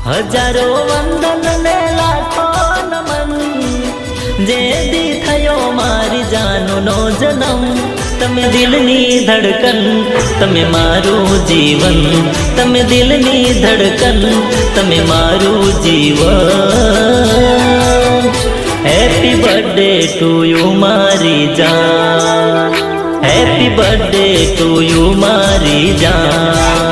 हजारो वंदन ने लाखो नमन जे दी थयो मारी जानो नो जन्म। तमे दिलनी धड़कन तमे मारू जीवन, तमे दिलनी धड़कन तमे मारू जीवन। हैप्पी बर्थडे टू यू मारी जान, हैप्पी बर्थडे टू यू मारी जान।